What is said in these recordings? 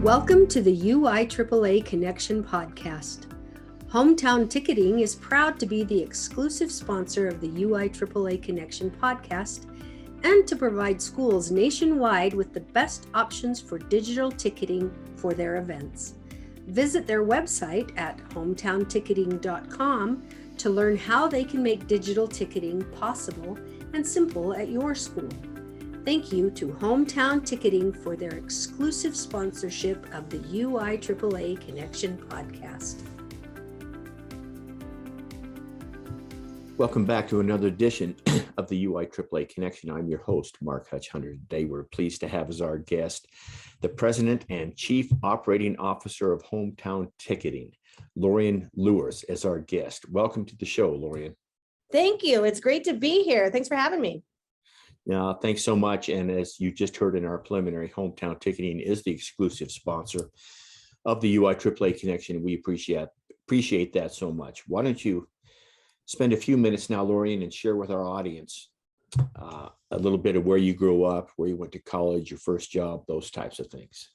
Welcome to the UIAAA Connection podcast. Hometown Ticketing is proud to be the exclusive sponsor of the UIAAA Connection podcast and to provide schools nationwide with the best options for digital ticketing for their events. Visit their website at hometownticketing.com to learn how they can make digital ticketing possible and simple at your school. Thank you to Hometown Ticketing for their exclusive sponsorship of the UIAAA Connection podcast. Welcome back to another edition of the UIAAA Connection. I'm your host, Mark Hutch-Hunter. Today, we're pleased to have as our guest the President and Chief Operating Officer of Hometown Ticketing, Lorien Luehrs, as our guest. Welcome to the show, Lorien. Thank you. It's great to be here. Thanks for having me. Thanks so much. And as you just heard in our preliminary, Hometown Ticketing is the exclusive sponsor of the UIAAA Connection. We appreciate that so much. Why don't you spend a few minutes now, Lorien, and share with our audience a little bit of where you grew up, where you went to college, your first job, those types of things.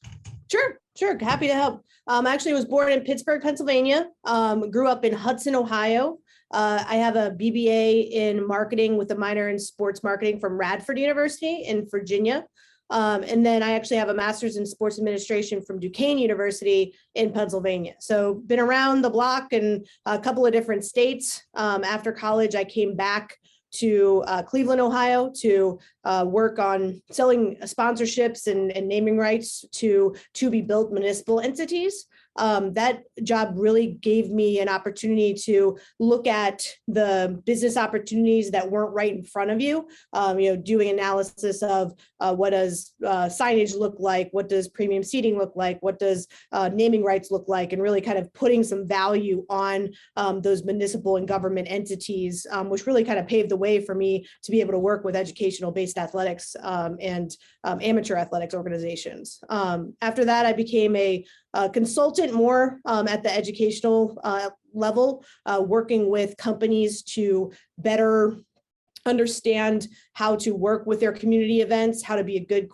Sure. Happy to help. Actually, I was born in Pittsburgh, Pennsylvania. Grew up in Hudson, Ohio. I have a BBA in marketing with a minor in sports marketing from Radford University in Virginia. And then I actually have a master's in sports administration from Duquesne University in Pennsylvania. So been around the block in a couple of different states. After college, I came back to Cleveland, Ohio to work on selling sponsorships and naming rights to be built municipal entities. That job really gave me an opportunity to look at the business opportunities that weren't right in front of you, doing analysis of what does signage look like, what does premium seating look like, what does naming rights look like, and really kind of putting some value on those municipal and government entities, which really kind of paved the way for me to be able to work with educational-based athletics and amateur athletics organizations. After that, I became a consultant more at the educational level, working with companies to better understand how to work with their community events, how to be a good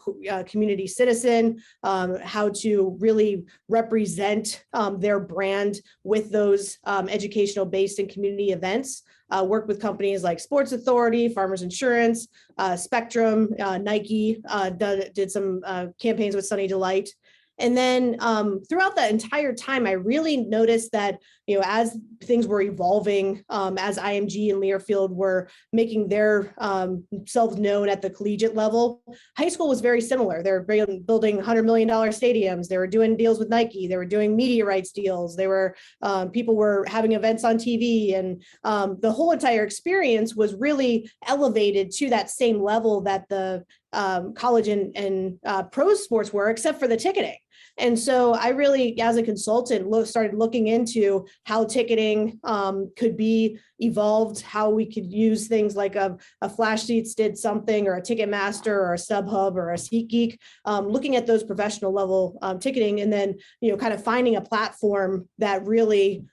community citizen, how to really represent their brand with those educational based and community events. Work with companies like Sports Authority, Farmers Insurance, Spectrum, Nike, did some campaigns with Sunny Delight. And then throughout that entire time, I really noticed that, as things were evolving, as IMG and Learfield were making their selves known at the collegiate level, high school was very similar. They were building $100 million stadiums. They were doing deals with Nike. They were doing media rights deals. They were people were having events on TV, and the whole entire experience was really elevated to that same level that the college and pro sports were, except for the ticketing. And so I really, as a consultant, started looking into how ticketing could be evolved, how we could use things like a Flash Seats did something, or a Ticketmaster, or a StubHub, or a SeatGeek, looking at those professional level ticketing, and then kind of finding a platform that really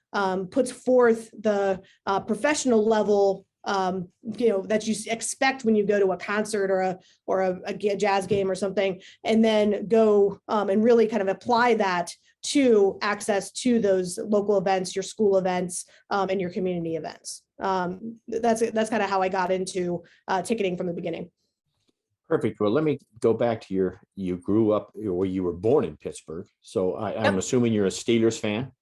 puts forth the professional level that you expect when you go to a concert or a jazz game or something, and then go and really kind of apply that to access to those local events, your school events, and your community events. That's kind of how I got into ticketing from the beginning. Perfect. Well, let me go back to you grew up, or you were born in Pittsburgh. So I'm assuming you're a Steelers fan.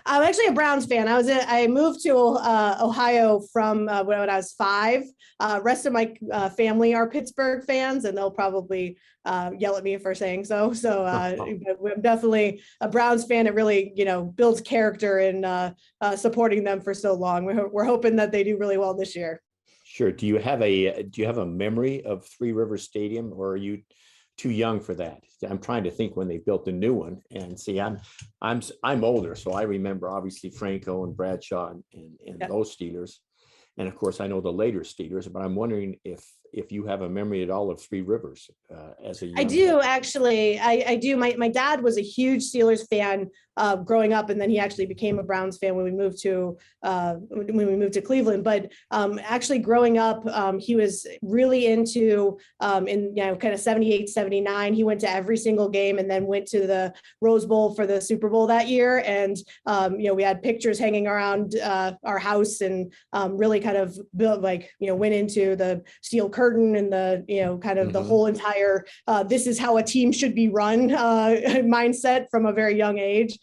I'm actually a Browns fan. I moved to Ohio from when I was 5. Rest of my family are Pittsburgh fans, and they'll probably yell at me for saying so. So I'm definitely a Browns fan. It really, builds character in supporting them for so long. We're hoping that they do really well this year. Sure. Do you have a memory of Three Rivers Stadium, or are you too young for that? I'm trying to think when they built the new one, and see, I'm older, so I remember obviously Franco and Bradshaw and those Steelers, and of course I know the later Steelers. But I'm wondering if if you have a memory at all of Three Rivers as a young I do actually. I do. My dad was a huge Steelers fan growing up, and then he actually became a Browns fan when we moved to Cleveland. But actually growing up, he was really into in kind of 78, 79. He went to every single game and then went to the Rose Bowl for the Super Bowl that year. And we had pictures hanging around our house, and really kind of built went into the steel curtain and the kind of the whole entire this is how a team should be run mindset from a very young age.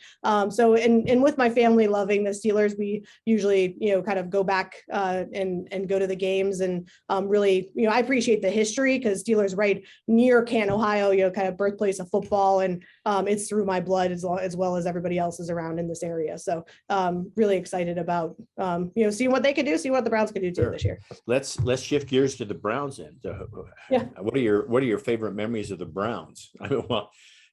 So and with my family loving the Steelers, we usually kind of go back and go to the games, and really I appreciate the history, because Steelers right near Canton, Ohio, kind of birthplace of football, and it's through my blood as well as everybody else's around in this area. So really excited about seeing what they could do, see what the Browns could do too this year. Let's shift gears to the Browns end. Yeah. What are your favorite memories of the Browns? I mean, well,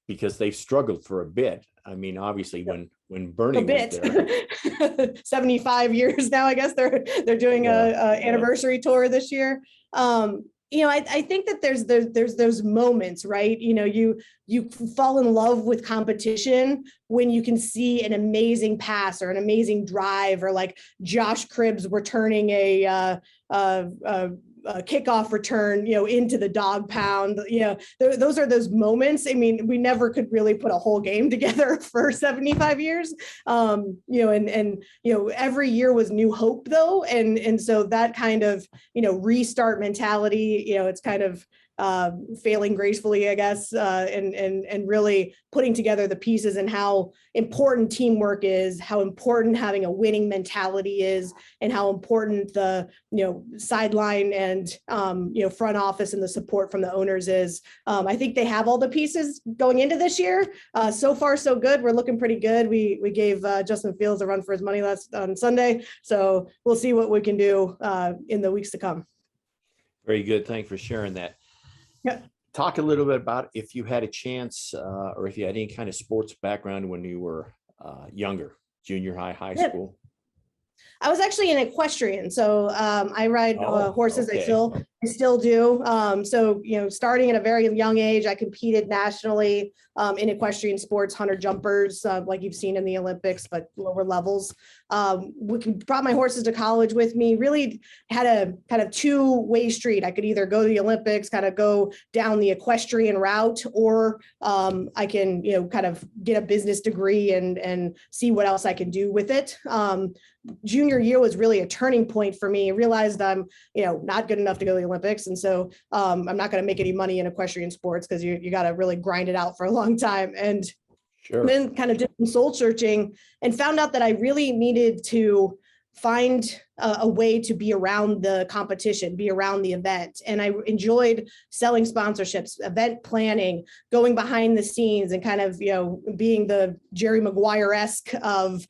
because they've struggled for a bit. I mean, obviously when Bernie was there, 75 years now, I guess they're doing a anniversary tour this year. I think that there's those moments, right? You fall in love with competition when you can see an amazing pass or an amazing drive, or like Josh Cribbs returning a kickoff return, into the dog pound. Those are those moments. I mean, we never could really put a whole game together for 75 years. Every year was new hope though. And so that kind of, restart mentality, it's kind of failing gracefully, I guess, and really putting together the pieces, and how important teamwork is, how important having a winning mentality is, and how important the sideline and front office and the support from the owners is. I think they have all the pieces going into this year. So far, so good. We're looking pretty good. We gave Justin Fields a run for his money on Sunday, so we'll see what we can do in the weeks to come. Very good. Thanks for sharing that. Yeah. Talk a little bit about if you had a chance or if you had any kind of sports background when you were younger, junior high school. I was actually an equestrian. So I ride horses. Okay. I still do. So, starting at a very young age, I competed nationally in equestrian sports, 100 jumpers, like you've seen in the Olympics, but lower levels. Brought my horses to college with me, really had a kind of two-way street. I could either go to the Olympics, kind of go down the equestrian route, or I can, kind of get a business degree and see what else I can do with it. Junior year was really a turning point for me. I realized I'm, not good enough to go to the Olympics. And so I'm not going to make any money in equestrian sports, because you got to really grind it out for a long time. And then kind of did some soul searching and found out that I really needed to find a way to be around the competition, be around the event. And I enjoyed selling sponsorships, event planning, going behind the scenes, and kind of, being the Jerry Maguire-esque of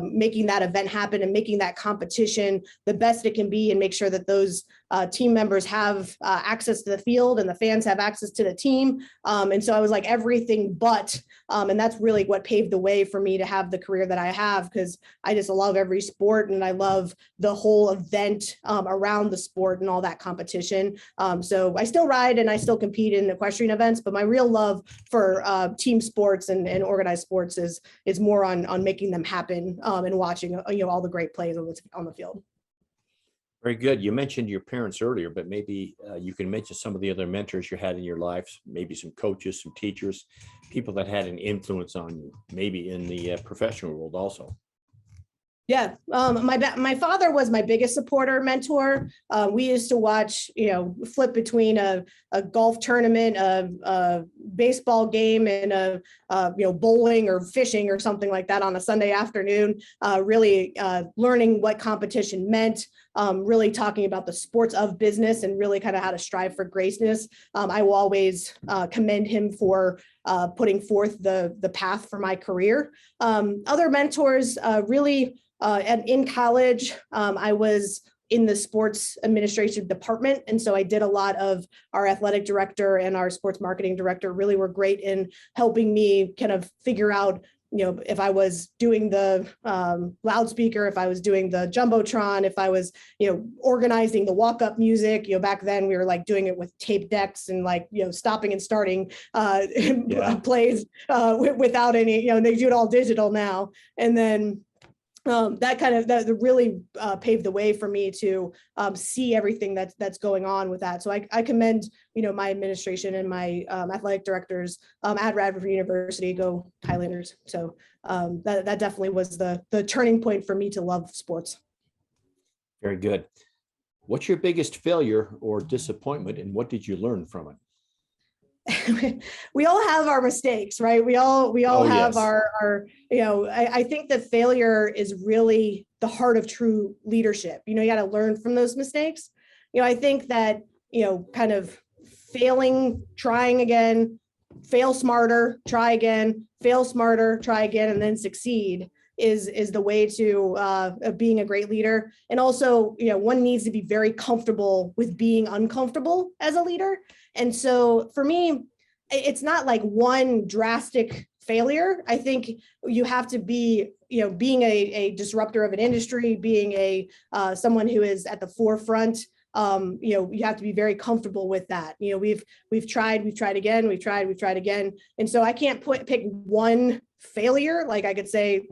making that event happen and making that competition the best it can be, and make sure that those team members have access to the field and the fans have access to the team. And so I was like everything but, and that's really what paved the way for me to have the career that I have, because I just love every sport, and I love the whole event around the sport and all that competition. So I still ride and I still compete in equestrian events, but my real love for team sports and organized sports is more on making them happen and watching all the great plays on the field. Very good. You mentioned your parents earlier, but maybe you can mention some of the other mentors you had in your life, maybe some coaches, some teachers, people that had an influence on you, maybe in the professional world also. Yeah, my father was my biggest supporter, mentor. We used to watch, flip between a golf tournament, a baseball game, and a bowling or fishing or something like that on a Sunday afternoon. Really learning what competition meant. Really talking about the sports of business and really kind of how to strive for greatness. I will always commend him for putting forth the path for my career. Other mentors really. In college, I was in the sports administration department. And so I did a lot of our athletic director and our sports marketing director really were great in helping me kind of figure out if I was doing the loudspeaker, if I was doing the Jumbotron, if I was, organizing the walk-up music, back then we were like doing it with tape decks and like, stopping and starting plays without any, they do it all digital now. And then that really paved the way for me to see everything that's going on with that. So I commend, my administration and my athletic directors at Radford University. Go Highlanders. So that definitely was the turning point for me to love sports. Very good. What's your biggest failure or disappointment, and what did you learn from it? We all have our mistakes, right? We all have yes. our I think that failure is really the heart of true leadership. You got to learn from those mistakes. I think that, kind of failing, trying again, fail smarter, try again, fail smarter, try again, and then succeed is the way to being a great leader. And also, one needs to be very comfortable with being uncomfortable as a leader. And so for me, it's not like one drastic failure. I think you have to be, being a disruptor of an industry, being someone who is at the forefront. You have to be very comfortable with that. We've tried again. And so I can't pick one failure. Like I could say,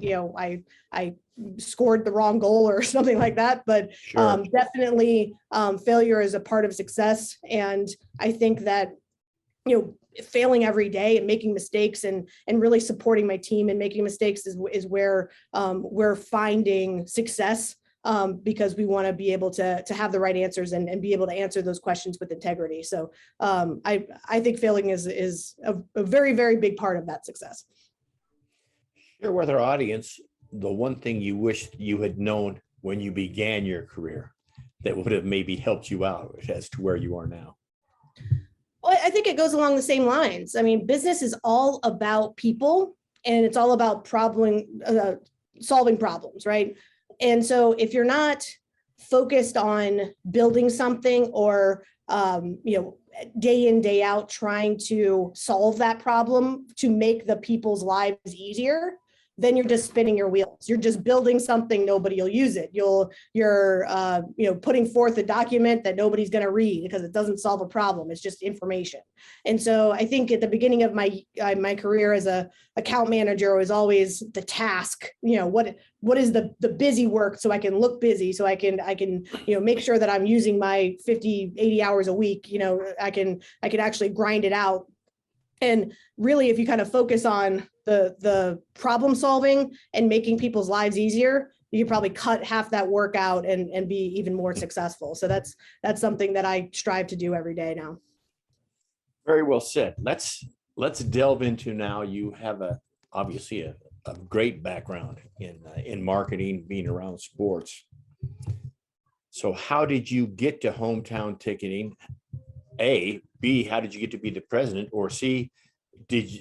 I scored the wrong goal or something like that, but Sure. Definitely failure is a part of success. And I think that, failing every day and making mistakes and really supporting my team and making mistakes is where we're finding success. Because we want to be able to have the right answers and be able to answer those questions with integrity. So I think failing is a very, very big part of that success. Share with our audience the one thing you wish you had known when you began your career that would have maybe helped you out as to where you are now. Well, I think it goes along the same lines. I mean, business is all about people, and it's all about solving problems, right? And so if you're not focused on building something or, day in, day out, trying to solve that problem to make the people's lives easier, then you're just spinning your wheels. You're just building something, nobody will use it. You're putting forth a document that nobody's going to read because it doesn't solve a problem. It's just information. And so I think at the beginning of my career as a account manager was always the task. What is the busy work so I can look busy, so I can make sure that I'm using my 50, 80 hours a week. I can actually grind it out. And really, if you kind of focus on the problem solving and making people's lives easier, you can probably cut half that work out and be even more successful. So that's something that I strive to do every day now. Very well said. Let's delve into now. You have obviously a great background in marketing, being around sports. So how did you get to Hometown Ticketing? A, B, how did you get to be the president? Or C, did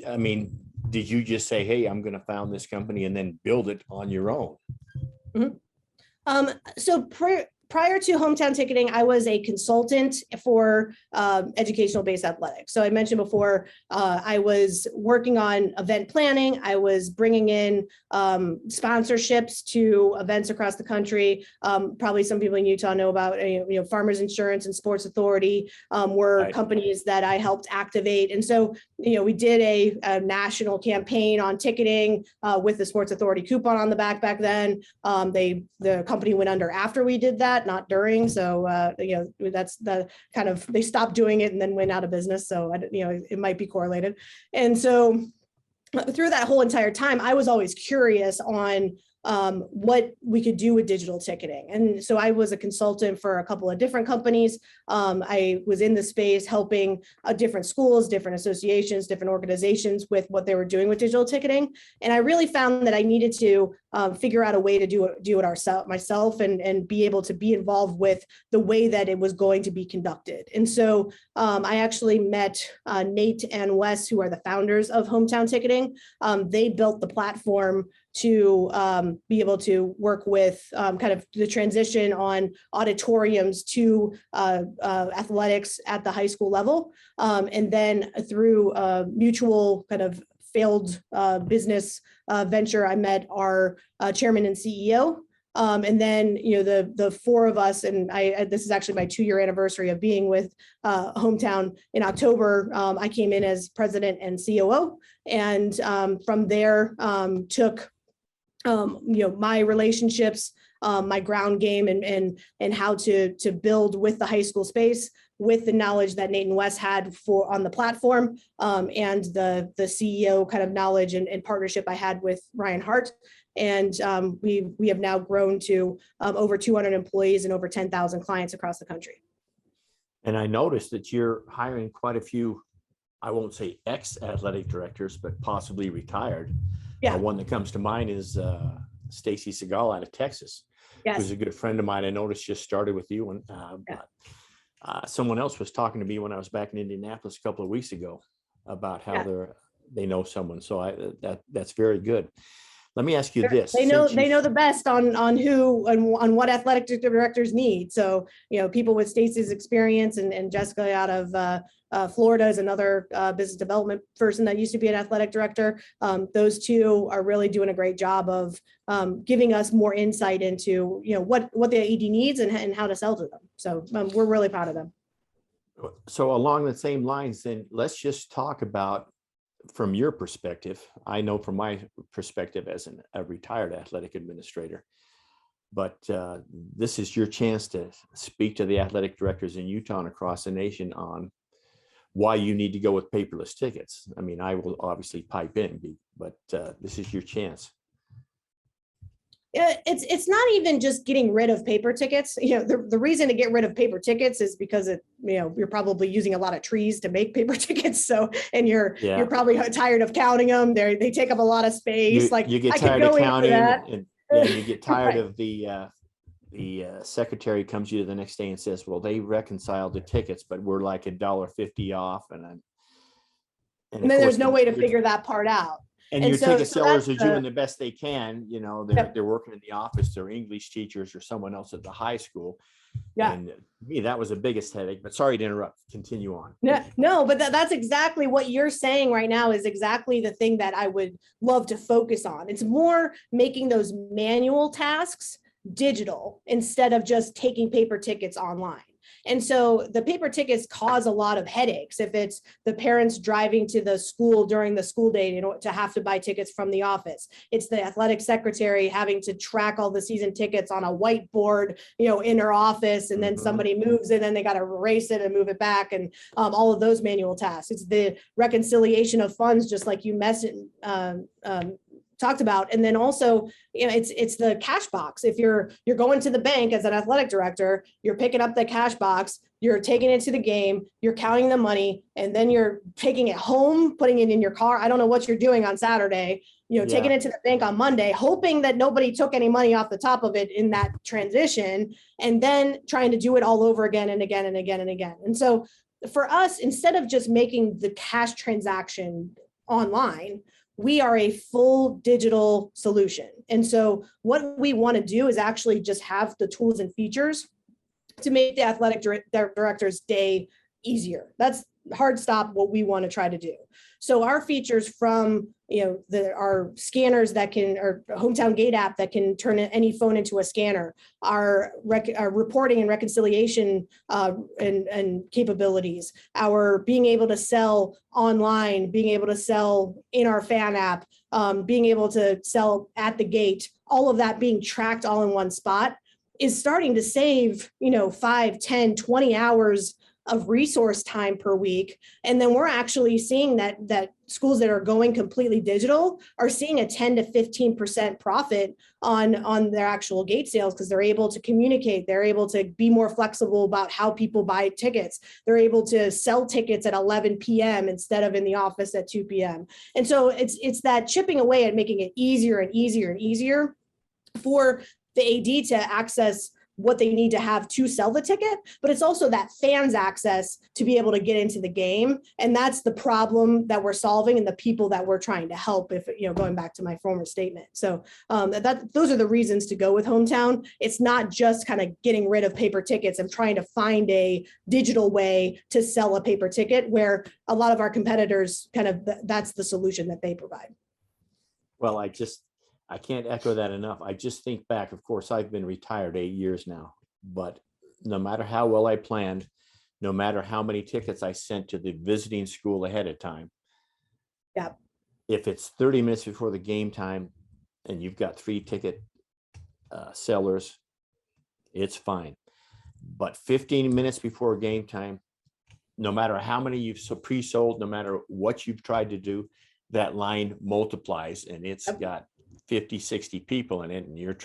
you just say, hey, I'm going to found this company and then build it on your own? Mm-hmm. So prior to Hometown Ticketing, I was a consultant for educational-based athletics. So I mentioned before, I was working on event planning. I was bringing in sponsorships to events across the country. Probably some people in Utah know about, Farmers Insurance and Sports Authority were Right. companies that I helped activate. And so, we did a national campaign on ticketing with the Sports Authority coupon on the back then. The company went under after we did that, not during. So, that's the kind of, they stopped doing it and then went out of business. So, it might be correlated. And so through that whole entire time, I was always curious on what we could do with digital ticketing. And so I was a consultant for a couple of different companies. I was in the space helping different schools, different associations, different organizations with what they were doing with digital ticketing. And I really found that I needed to figure out a way to do it myself and be able to be involved with the way that it was going to be conducted. And so I actually met Nate and Wes, who are the founders of Hometown Ticketing. They built the platform to be able to work with kind of the transition on auditoriums to athletics at the high school level. And then through mutual kind of failed business venture, I met our chairman and CEO. And then, the four of us, and this is actually my 2-year anniversary of being with Hometown in October. I came in as president and COO, and from there took, my relationships, my ground game, and how to build with the high school space, with the knowledge that Nate and Wes had on the platform, and the CEO kind of knowledge and partnership I had with Ryan Hart. And we have now grown to over 200 employees and over 10,000 clients across the country. And I noticed that you're hiring quite a few, I won't say ex-athletic directors, but possibly retired. Yeah. One that comes to mind is Stacy Segal out of Texas, Yes. who's a good friend of mine. I noticed just started with you. And someone else was talking to me when I was back in Indianapolis a couple of weeks ago about how they know someone. So that's very good. Let me ask you this. They know the best on who and on what athletic directors need. So, people with Stacey's experience and Jessica out of Florida is another business development person that used to be an athletic director. Those two are really doing a great job of giving us more insight into, what the AD needs and how to sell to them. So we're really proud of them. So along the same lines, then let's just talk about, from your perspective. I know from my perspective as a retired athletic administrator, but this is your chance to speak to the athletic directors in Utah and across the nation on why you need to go with paperless tickets. I mean, I will obviously pipe in, but this is your chance. It's not even just getting rid of paper tickets. The reason to get rid of paper tickets is because you're probably using a lot of trees to make paper tickets. So, and you're probably tired of counting them. They take up a lot of space. You get tired of counting, and you get tired of the secretary comes to you the next day and says, well, they reconciled the tickets, but we're like $1.50 off. And then there's no way to figure that part out. And your ticket sellers are doing the best they can. They're working in the office, they're English teachers or someone else at the high school. Yeah. And to me, that was the biggest headache, but sorry to interrupt. Continue on. No, but that's exactly what you're saying right now is exactly the thing that I would love to focus on. It's more making those manual tasks digital instead of just taking paper tickets online. And so the paper tickets cause a lot of headaches. If it's the parents driving to the school during the school day to have to buy tickets from the office, it's the athletic secretary having to track all the season tickets on a whiteboard, in her office, and then somebody moves it and they got to erase it and move it back, and all of those manual tasks. It's the reconciliation of funds, just like you talked about. And then also, it's the cash box. If you're going to the bank as an athletic director, you're picking up the cash box, you're taking it to the game, you're counting the money, and then you're taking it home, putting it in your car. I don't know what you're doing on Saturday, taking it to the bank on Monday, hoping that nobody took any money off the top of it in that transition, and then trying to do it all over again and again and again and again. And so for us, instead of just making the cash transaction online, we are a full digital solution. And so what we want to do is actually just have the tools and features to make the athletic director's day easier. That's hard stop what we want to try to do. So our features from, our scanners that can, our Hometown Gate app that can turn any phone into a scanner, our reporting and reconciliation and capabilities, our being able to sell online, being able to sell in our fan app, being able to sell at the gate, all of that being tracked all in one spot is starting to save, 5, 10, 20 hours of resource time per week. And then we're actually seeing that schools that are going completely digital are seeing a 10 to 15% profit on their actual gate sales, because they're able to communicate, they're able to be more flexible about how people buy tickets. They're able to sell tickets at 11 p.m. instead of in the office at 2 p.m. And so it's that chipping away at making it easier and easier and easier for the AD to access what they need to have to sell the ticket, but it's also that fans access to be able to get into the game. And that's the problem that we're solving and the people that we're trying to help, if, going back to my former statement. So those are the reasons to go with Hometown. It's not just kind of getting rid of paper tickets and trying to find a digital way to sell a paper ticket, where a lot of our competitors that's the solution that they provide. Well, I can't echo that enough. I just think back, of course, I've been retired 8 years now, but no matter how well I planned, no matter how many tickets I sent to the visiting school ahead of time, yeah, if it's 30 minutes before the game time and you've got 3 ticket sellers, it's fine. But 15 minutes before game time, no matter how many you've pre-sold, no matter what you've tried to do, that line multiplies, and it's got 50, 60 people in it, and you're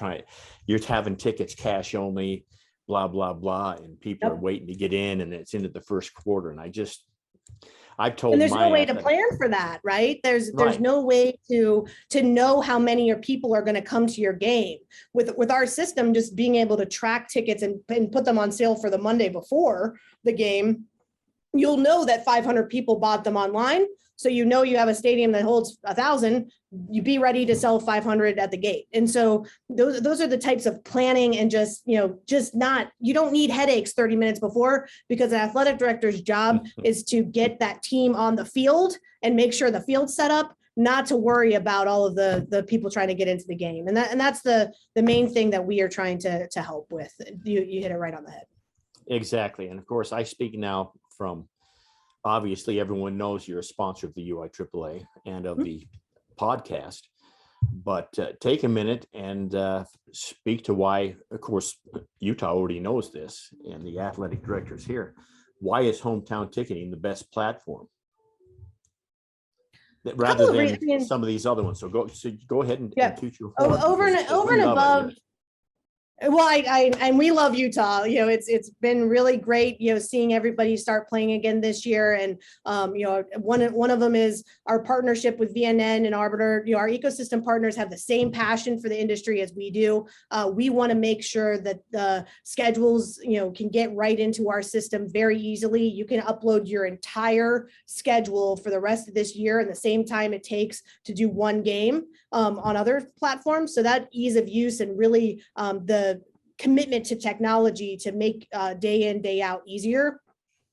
having tickets cash only, blah, blah, blah, and people are waiting to get in, and it's into the first quarter. And I've told, and there's no way to plan for that, right? There's no way to know how many people are going to come to your game. With our system, just being able to track tickets and put them on sale for the Monday before the game, you'll know that 500 people bought them online. So you have a stadium that holds 1,000, you be ready to sell 500 at the gate. And so those are the types of planning, and you don't need headaches 30 minutes before, because an athletic director's job is to get that team on the field and make sure the field's set up, not to worry about all of the people trying to get into the game. And that's the main thing that we are trying to help with. You hit it right on the head. Exactly. And of course, I speak now from, obviously everyone knows you're a sponsor of the UIAAA and of the podcast, but take a minute and speak to why, of course, Utah already knows this, and the athletic directors here. Why is Hometown Ticketing the best platform rather than some of these other ones? So go ahead and toot your horn. Over and above. Well, and we love Utah. It's been really great, seeing everybody start playing again this year. And one of them is our partnership with VNN and Arbiter. Our ecosystem partners have the same passion for the industry as we do. We want to make sure that the schedules, can get right into our system very easily. You can upload your entire schedule for the rest of this year in the same time it takes to do one game on other platforms. So that ease of use and really the commitment to technology to make day in, day out easier.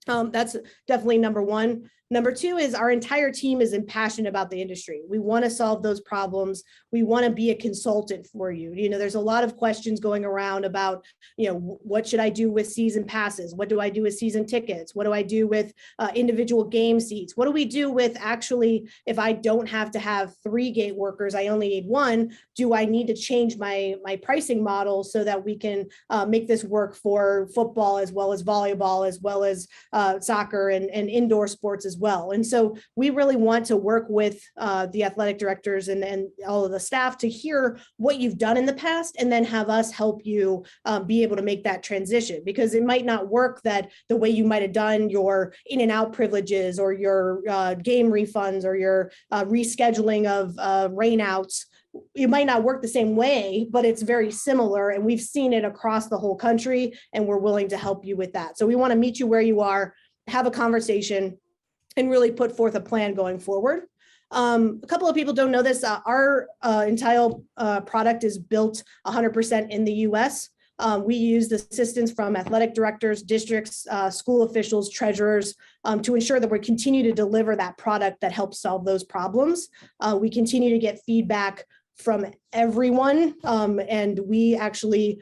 That's definitely number one. Number two is our entire team is passionate about the industry. We want to solve those problems. We want to be a consultant for you. There's a lot of questions going around about, what should I do with season passes? What do I do with season tickets? What do I do with individual game seats? What do we do with actually, if I don't have to have 3 gate workers, I only need 1, do I need to change my pricing model so that we can make this work for football as well as volleyball, as well as soccer and indoor sports as well? And so we really want to work with the athletic directors and all of the staff to hear what you've done in the past, and then have us help you be able to make that transition, because it might not work that the way you might have done your in and out privileges or your game refunds or your rescheduling of rainouts. It might not work the same way, but it's very similar, and we've seen it across the whole country, and we're willing to help you with that. So we want to meet you where you are, have a conversation, and really put forth a plan going forward. A couple of people don't know this. Our Untitled product is built 100% in the US. We use the assistance from athletic directors, districts, school officials, treasurers, to ensure that we continue to deliver that product that helps solve those problems. We continue to get feedback from everyone, and we actually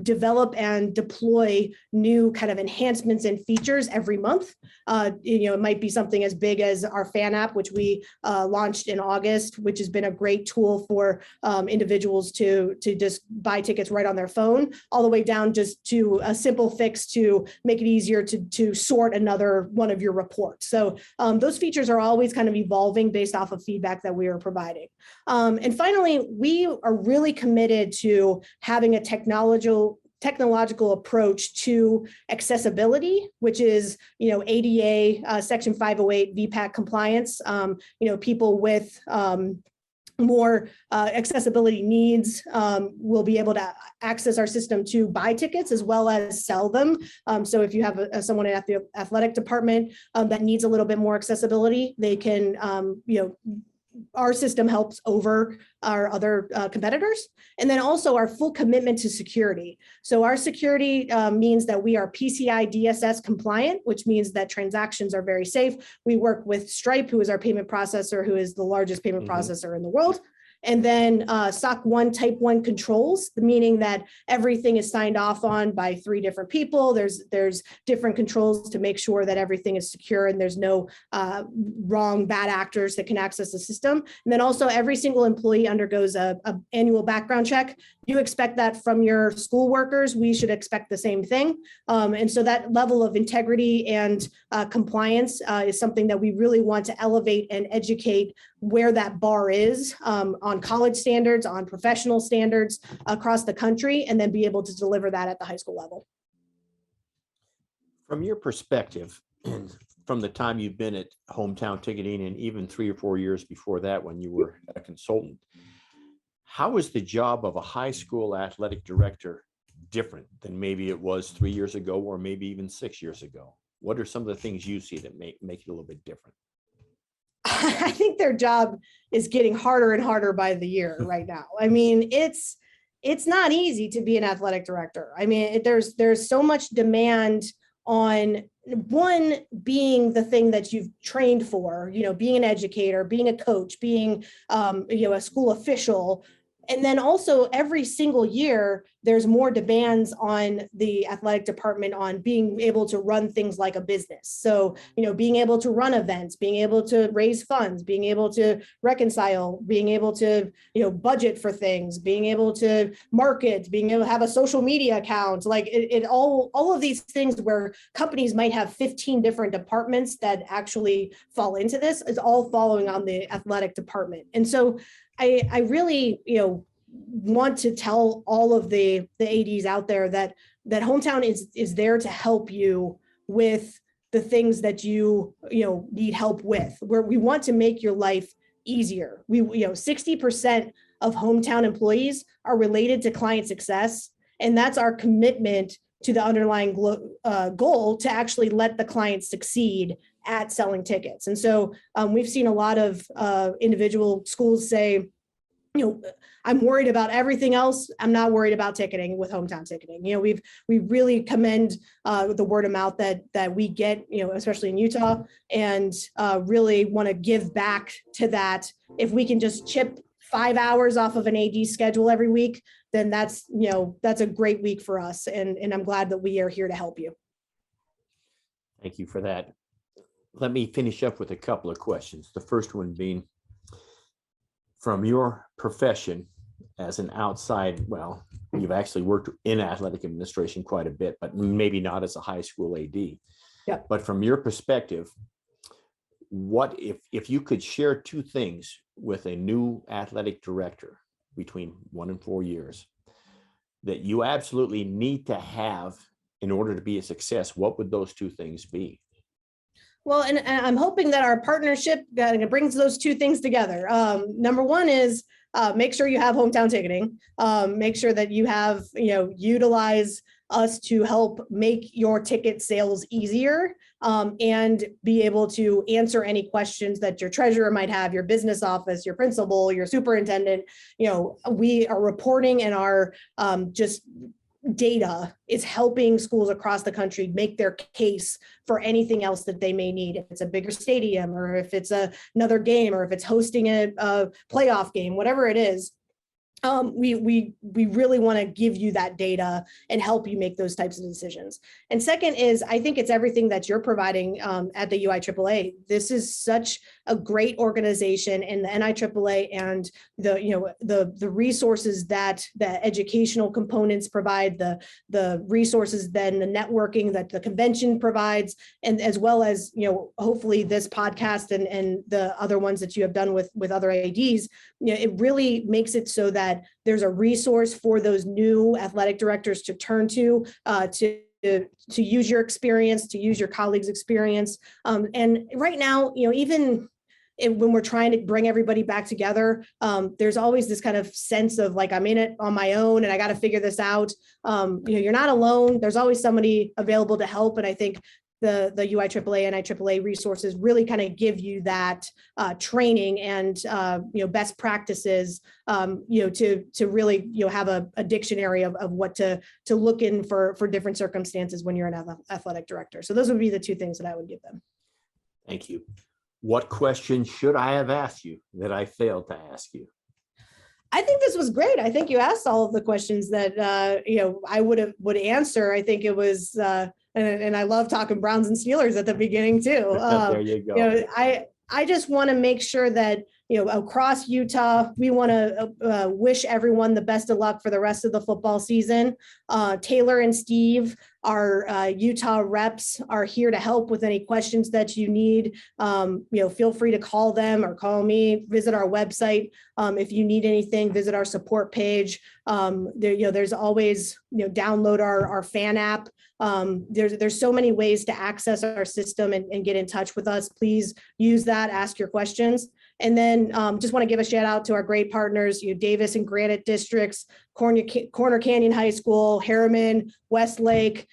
develop and deploy new kind of enhancements and features every month. It might be something as big as our fan app, which we launched in August, which has been a great tool for individuals to just buy tickets right on their phone, all the way down just to a simple fix to make it easier to sort another one of your reports. So those features are always kind of evolving based off of feedback that we are providing. And finally, we are really committed to having a technological approach to accessibility, which is, ADA Section 508 VPAC compliance. People with more accessibility needs will be able to access our system to buy tickets as well as sell them. So if you have someone at the athletic department that needs a little bit more accessibility, they can, our system helps over our other competitors. And then also our full commitment to security. So our security means that we are PCI DSS compliant, which means that transactions are very safe. We work with Stripe, who is our payment processor, who is the largest payment processor in the world. And then SOC 1 type 1 controls, meaning that everything is signed off on by 3 different people. There's different controls to make sure that everything is secure and there's no wrong bad actors that can access the system. And then also every single employee undergoes a annual background check. You expect that from your school workers. We should expect the same thing. And so that level of integrity and compliance is something that we really want to elevate and educate where that bar is on college standards, on professional standards across the country, and then be able to deliver that at the high school level. From your perspective, and from the time you've been at Hometown Ticketing and even 3 or 4 years before that when you were a consultant, how is the job of a high school athletic director different than maybe it was 3 years ago or maybe even 6 years ago? What are some of the things you see that make it a little bit different? I think their job is getting harder and harder by the year right now. I mean, it's not easy to be an athletic director. I mean, there's so much demand on one being the thing that you've trained for, being an educator, being a coach, being a school official. And then also every single year, there's more demands on the athletic department on being able to run things like a business. So, being able to run events, being able to raise funds, being able to reconcile, being able to, budget for things, being able to market, being able to have a social media account, like all of these things where companies might have 15 different departments that actually fall into this is all following on the athletic department. And so I really, want to tell all of the ADs out there that Hometown is there to help you with the things that you need help with, where we want to make your life easier. 60% of Hometown employees are related to client success, and that's our commitment to the underlying goal to actually let the client succeed at selling tickets. And so we've seen a lot of individual schools say, I'm worried about everything else. I'm not worried about ticketing with Hometown Ticketing. We really commend the word of mouth that we get, especially in Utah, and really want to give back to that. If we can just chip 5 hours off of an AD schedule every week, then that's a great week for us. And I'm glad that we are here to help you. Thank you for that. Let me finish up with a couple of questions. The first one being, from your profession as an outside, well, you've actually worked in athletic administration quite a bit, but maybe not as a high school AD. Yep. But from your perspective, what if you could share 2 things with a new athletic director between 1 and 4 years that you absolutely need to have in order to be a success, what would those 2 things be? Well, and I'm hoping that our partnership brings those 2 things together. Number one is make sure you have Hometown Ticketing. Make sure that you have, utilize us to help make your ticket sales easier, and be able to answer any questions that your treasurer might have, your business office, your principal, your superintendent. We are reporting and our just data is helping schools across the country make their case for anything else that they may need. If it's a bigger stadium, or if it's another game, or if it's hosting a playoff game, whatever it is, we really want to give you that data and help you make those types of decisions. And second is, I think it's everything that you're providing at the UIAAA. This is such a great organization, and the NIAAA and the resources that the educational components provide, the resources, then the networking that the convention provides, and as well as hopefully this podcast and the other ones that you have done with other ADs, it really makes it so that there's a resource for those new athletic directors to turn to use your experience, to use your colleagues' experience. And right now, even when we're trying to bring everybody back together, there's always this kind of sense of like, I'm in it on my own and I got to figure this out. You're not alone. There's always somebody available to help. And I think the UIAAA and IAAA resources really kind of give you that training and best practices to really have a dictionary of what to look in for different circumstances when you're an athletic director. So those would be the two things that I would give them. Thank you. What question should I have asked you that I failed to ask you? I think this was great. I think you asked all of the questions that I would answer. I think it was. And I love talking Browns and Steelers at the beginning too. There you go. I just want to make sure that, across Utah, we want to wish everyone the best of luck for the rest of the football season. Taylor and Steve, our Utah reps, are here to help with any questions that you need. Feel free to call them or call me, visit our website. If you need anything, visit our support page. There's always, download our fan app. There's so many ways to access our system and get in touch with us. Please use that, ask your questions. And then just want to give a shout out to our great partners, Davis and Granite Districts, Corner Canyon High School, Harriman, Westlake.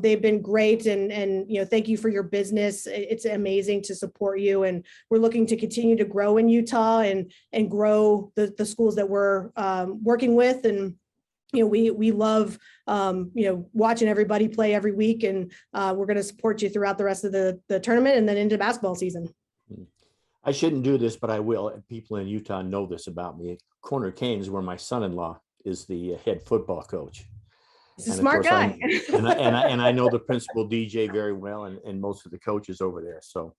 They've been great. And thank you for your business. It's amazing to support you. And we're looking to continue to grow in Utah and grow the schools that we're working with. And we love, watching everybody play every week, and we're going to support you throughout the rest of the tournament and then into basketball season. I shouldn't do this, but I will. People in Utah know this about me. Corner Canyon is where my son-in-law is the head football coach. He's a smart guy. I know the principal DJ very well, and most of the coaches over there. So.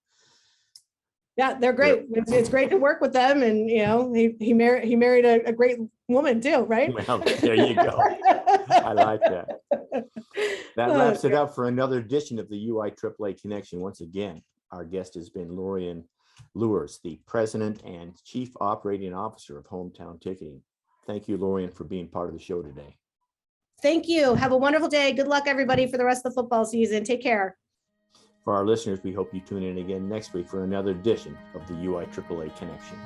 Yeah, they're great. It's great to work with them, and he married a great woman too, right? Well, there you go. I like that. That wraps it up for another edition of the UIAAA Connection. Once again, our guest has been Lorien Luehrs, the President and Chief Operating Officer of Hometown Ticketing. Thank you, Lorien, for being part of the show today. Thank you. Have a wonderful day. Good luck, everybody, for the rest of the football season. Take care. For our listeners, we hope you tune in again next week for another edition of the UIAAA Connection.